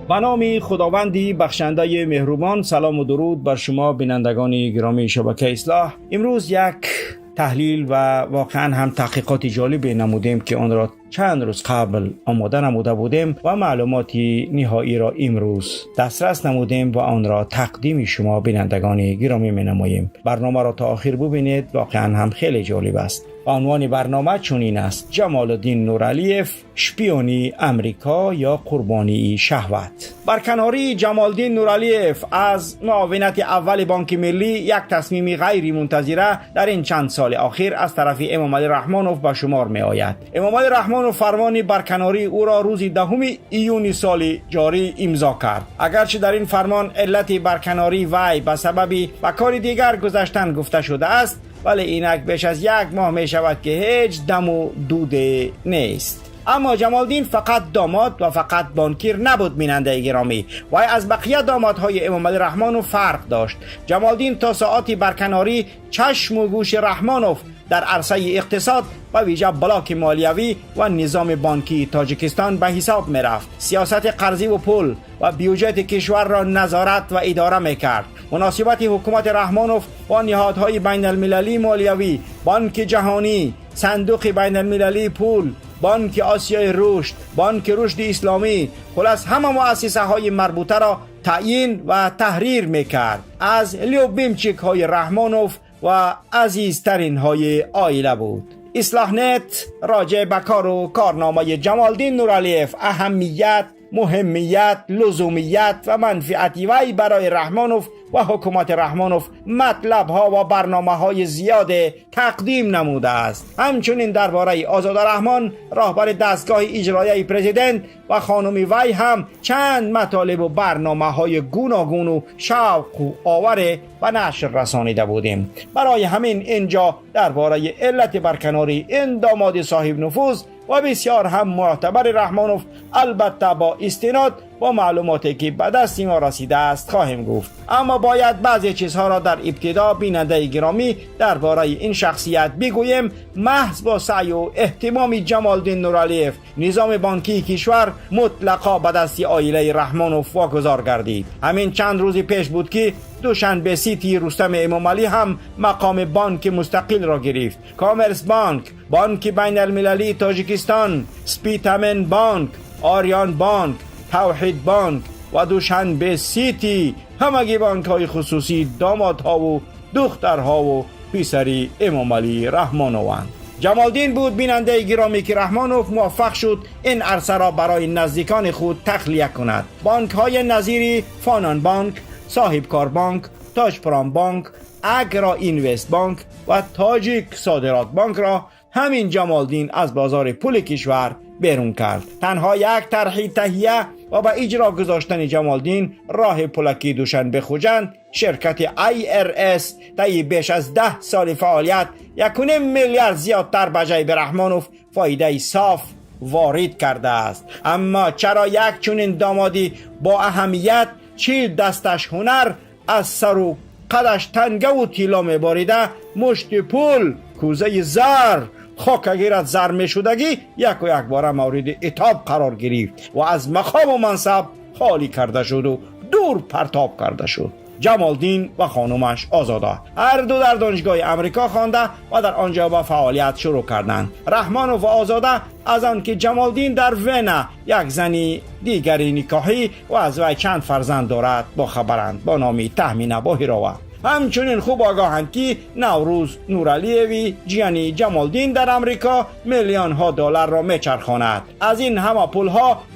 به نام خداوندی بخشنده مهربان. سلام و درود بر شما بینندگان گرامی شبکه اصلاح. امروز یک تحلیل و واقعا هم تحقیقات جالبی نمودیم که آن را چند روز قبل آماده نموده بودیم و معلوماتی نهایی را امروز دسترس نمودیم و آن را تقدیم شما بینندگان گرامی می نماییم. برنامه را تا آخر ببینید، واقعا هم خیلی جالب است. عنوان برنامه چنین است: جمال الدین نورالیف، شپیونی امریکا یا قربانی شهوت. برکناری جمال الدین نورالیف از معاونت اول بانک ملی یک تصمیم غیر منتظره در این چند سال اخیر از طرف امام علی رحمانوف به شمار می آید. امام علی رحمانوف فرمان برکناری او را روز 10 ایون سال جاری امضا کرد. اگرچه در این فرمان علت برکناری وی به سبب به کار دیگر گذشتن گفته شده است، ولی اینک بیش از یک ماه می شود که هیچ دم و دوده نیست. اما جمال الدین فقط داماد و فقط بانکیر نبود بیننده گرامی، و از بقیه دامادهای امام علی رحمانوف فرق داشت. جمال الدین تا ساعات برکناری چشم و گوش رحمانوف در عرصه اقتصاد و ویژه بلاک مالیوی و نظام بانکی تاجیکستان به حساب می رفت. سیاست قرضی و پول و بیوجت کشور را نظارت و اداره می کرد. مناسبت حکومت رحمانوف با نهادهای بین المللی مالیوی، بانک جهانی، صندوق بین المللی پول، بانک آسیای رشد، بانک رشد اسلامی، خلاص همه مؤسسه های مربوطه را تعیین و تحریر می کرد. از لیوبیمچیک های رحمانوف و عزیزترین های عائله بود. اصلاح نت راجع به کار و کارنامه جمال الدین نورالیف، اهمیت، مهمیت، لزومیت و منفعتی وی برای رحمانوف و حکومت رحمانوف مطلب ها و برنامه های زیاد تقدیم نموده است. همچنین درباره آزاده رحمان، راهبر دستگاه اجرایی پرزیدنت و خانم وی هم چند مطالب و برنامه های گوناگون و شوق و آور و نشر رسانیده بودیم. برای همین اینجا درباره علت برکناری این داماد صاحب نفوذ و بسیار هم معتبر رحمانوف، البته با استناد با معلوماتی که به دست ما رسیده است خواهیم گفت. اما باید بعضی چیزها را در ابتدا بیننده گرامی درباره این شخصیت بگوییم. محض با سعی و اهتمام جمال الدین نورالیف، نظام بانکی کشور مطلقا به دست عائله رحمانوف واگذار گردید. همین چند روز پیش بود که دوشنبه سیتی رستم امام علی هم مقام بانک مستقل را گرفت. کامرس بانک، بانک بین المللی تاجیکستان، سپیتامن بانک، آریان بانک، توحید بانک و دوشنبه سیتی، همگی بانک های خصوصی دامادها و دخترها و پسری امام علی رحمانوفند. جمال الدین بود بیننده گرامی که رحمانوف موفق شد این عرصه را برای نزدیکان خود تخلیه کند. بانک های نظیری فانان بانک، صاحب کار بانک، تاج پرام بانک، اگرا اینوست بانک و تاجیک صادرات بانک را همین جمال الدین از بازار پول کشور بیرون کرد. تنها یک طرح تهیه و به اجرا گذاشتن جمال الدین راه پلکی دوشنبه خوجند، شرکت IRS طی بیش از 10 سال فعالیت 1.5 میلیارد زیادتر به جیب رحمانوف فایده صاف وارد کرده است. اما چرا یک چنین دامادی با اهمیت، چی دستش هنر، از سر و قدش تنگه و طلا میباریده، مشت پول، کوزه زر، خاک اگرت زر می شدگی یک و یک باره مورد عتاب قرار گرفت و از مقام و منصب خالی کرده شد و دور پرتاب کرده شد. جمال الدین و خانومش آزاده هر دو در دانشگاه امریکا خوانده و در آنجا با فعالیت شروع کردند. رحمانوف و آزاده از آن که جمال الدین در وینا یک زنی دیگری نکاحی و از وی چند فرزند دارد با خبرند با نام تهمینه باهیروه. همچنین خوب آگاهند که نوروز نورالیوی جیانی جمال الدین در امریکا میلیون ها دلار را میچرخاند. از این همه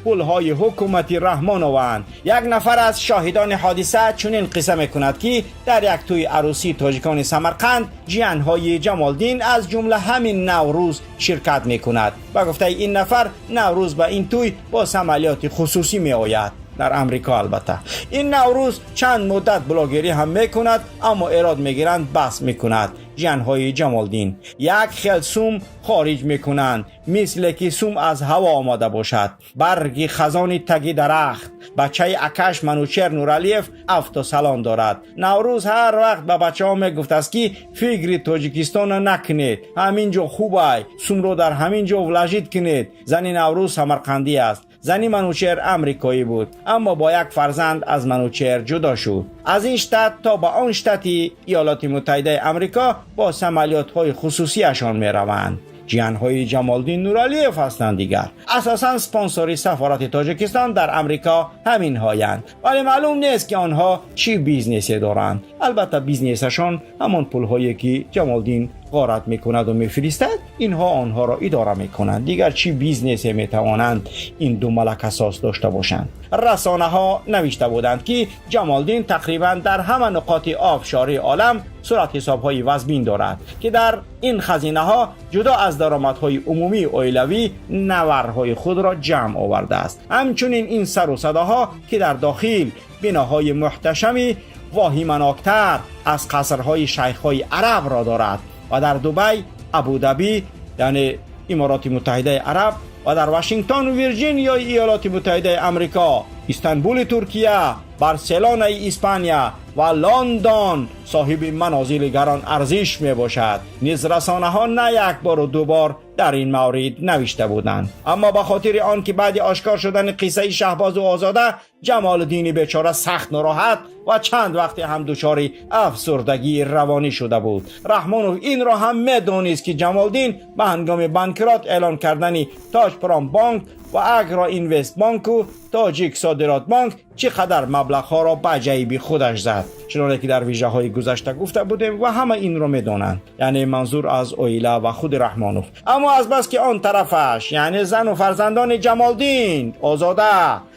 پولهای حکومتی رحمانوفند. یک نفر از شاهدان حادثه چنین قصه میکند که در یک توی عروسی تاجیکان سمرقند جیانهای جمال الدین از جمله همین نوروز شرکت میکند و گفته این نفر نوروز به این توی با عملیات خصوصی می آید. در امریکا البته این نوروز چند مدت بلاگری هم میکند، اما اراد میگیرند بس میکند. جنهای جمال الدین یک خیل سوم خارج میکنند، مثل که سوم از هوا آماده باشد. برگ خزان تگی درخت. بچه اکش منوچهر نورالیف افت سلام دارد. نوروز هر وقت به بچه ها میگفت است که فکر تاجیکستان نکنید، همینجا خوبه، سوم رو در همینجا ولجید کنید. زن نوروز سمرقندی است. زنی منوچهر امریکایی بود، اما با یک فرزند از منوچهر جدا شد. از این شتات تا به آن شتاتی ایالات متحده امریکا با عملیات‌های خصوصیشان می‌روند. جیان‌های جمالدین نورعلیف هستند دیگر. اساساً سپانسری سفارت تاجیکستان در امریکا همین هایند، ولی معلوم نیست که آنها چی بیزنسی دارند. البته بیزنسشان همان پول‌هایی که جمالدین غارت میکند و میفرستد، اینها آنها را اداره میکنند. دیگر چی بیزنسی میتوانند این دو ملک اساس داشته باشند؟ رسانه ها نوشته بودند که جمالدین تقریبا در همه نقاط آبشاری عالم صورت حساب های وزبین دارد که در این خزینه ها جدا از درآمدهای عمومی اویلوی نورهای خود را جمع آورده است. همچنین این سر و صداها که در داخل بناهای محتشمی واهمناکتر از قصرهای شیخهای عرب را دارد و در دبی، ابوظبی یعنی امارات متحده عرب و در واشنگتن و ویرجینیای ایالات متحده امریکا، استانبول ترکیه، بارسلونا اسپانیا و لندن صاحب منازل گران ارزش می باشد. نیز رسانه ها نه یک بار و دو بار در این مورد نوشته بودند، اما به خاطر آن که بعد آشکار شدن قصه شهباز و آزاده جمالدین بیچاره سخت ناراحت و چند وقتی هم دچار افسردگی روانی شده بود. رحمانوف این را هم می‌دانست که جمالدین به هنگام بانکرات اعلان کردن تاج پرام بانک و اگرا اینوست بانک و تاجیک صادرات بانک چقدر مبلغ‌ها را به جیب خودش زد، چنانکه که در ویژه‌های گذشته گفته بودیم و همه این را می‌دانند، یعنی منظور از اویله و خود رحمانوف. اما از بس که آن طرفش یعنی زن و فرزندان جمالدین آزاده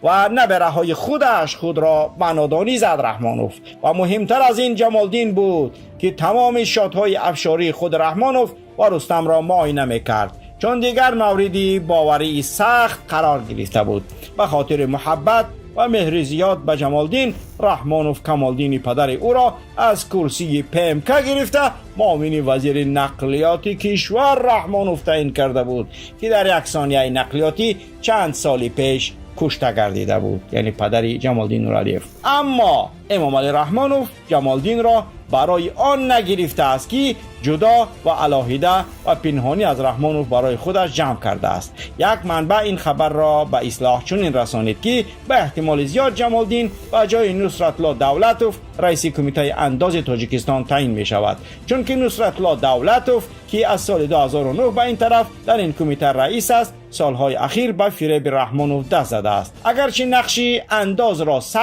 و نبره‌های خودش خود را به نادانی زد رحمانوف، و مهمتر از این جمالدین بود که تمام شات‌های افشاری خود رحمانوف و رستم را معاینه می‌کرد، چون دیگر موردی باوری سخت قرار گرفته بود. به خاطر محبت و مهر زیاد به جمالدین، رحمانوف کمالدین پدر او را از کرسی PMK گرفته معاون وزیر نقلیات کشور رحمانوف تعیین کرده بود که در یک ثانیه نقلیاتی چند سال پیش کشته گردیده بود، یعنی پدر جمالدین نورعلیف. اما امام علی رحمانوف جمالدین را برای آن نگرفته است که جدا و علاهیده و پنهانی از رحمانوف برای خودش جمع کرده است. یک منبع این خبر را به اصلاح چنین رسانید که به احتمال زیاد جمالدین به جای نصرتالله دولتوف رئیس کمیته انداز تاجیکستان تعیین می شود، چون که نصرتالله دولتوف که از سال 2009 به این طرف در این کمیته رئیس است، سالهای اخیر به فریب رحمانوف دست زده است. اگرچه نقشی انداز را 100%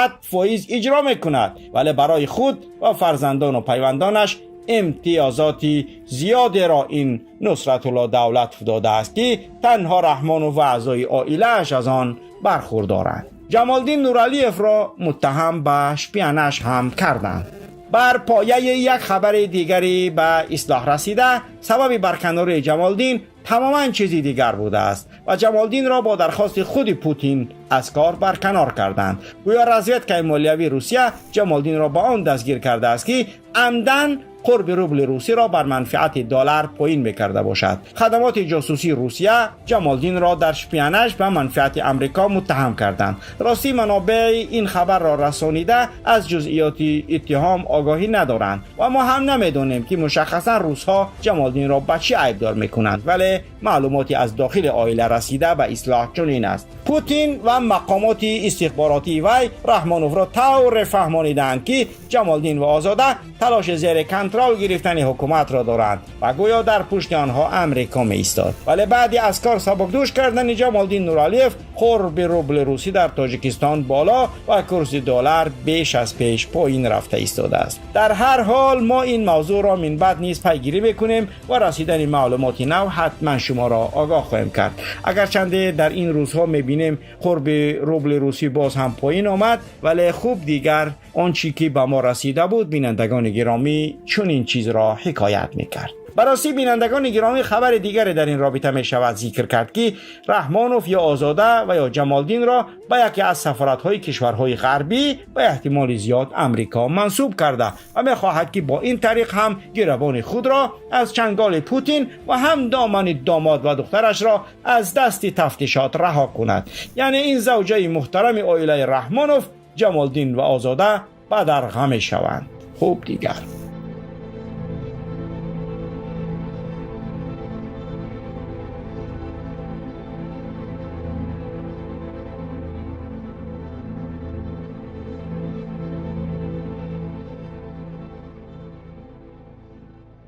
اجرا میکند، ولی برای خود و فرزندان و پیوندانش امتیازاتی زیاده را این نصرتالله دولت داده است که تنها رحمانوف و اعضای عائله‌اش از آن برخوردارند. جمالدین نورعلیف را متهم به شپیانش هم کردند. بر پایه یک خبر دیگری به اصلاح رسیده، سبب برکناری جمالدین تماما چیزی دیگر بوده است و جمالدین را با درخواست خود پوتین از کار برکنار کردند. گویا رضویتکای مالیوی روسیه جمالدین را با آن دستگیر کرده است که عمدن قرب روبل روسی را بر منفعت دلار پایین می‌کرده باشد. خدمات جاسوسی روسیه جمالدین را در شپیانش به منفعت امریکا متهم کردند. راستی منابع این خبر را رسانیده از جزئیات اتهام آگاهی ندارند و ما هم نمی‌دانیم که مشخصا روس‌ها جمالدین را به چی عیبدار می‌کنند، ولی معلوماتی از داخل عائله رسیده به اصلاح چنین است. پوتین و مقامات استخباراتی وی رحمانوف را طور فهمانیدند که جمالدین و آزاده تلاش زیر کنترل گرفتن حکومت را دارند و گویا در پشت آنها امریکا می ایستاد. ولی بعد از کار سبکدوش کردن جمالدین نورعلیف، قرب روبل روسی در تاجیکستان بالا و کورس دلار بیش از پیش پایین رفته ایستاده است. در هر حال ما این موضوع را من بعد نیز پیگیری میکنیم و رسیدن معلوماتی نو حتما شما را آگاه خواهیم کرد. اگرچند در این روزها میبینیم قرب روبل روسی باز هم پایین آمد، ولی خوب دیگر آنچه که به ما رسیده بود بینندگان گرامی چون این چیز را حکایت میکرد. براستی بینندگان گرامی خبر دیگر در این رابطه می شود ذکر کرد که رحمانوف یا آزاده و یا جمالدین را به یکی از سفارت‌های کشورهای غربی به احتمال زیاد امریکا منصوب کرده و می خواهد که با این طریق هم گروگان خود را از چنگال پوتین و هم دامن داماد و دخترش را از دست تفتیشات رها کند. یعنی این زوجه محترم عائله رحمانوف، جمالدین و آزاده به در غم شوند. خوب دیگر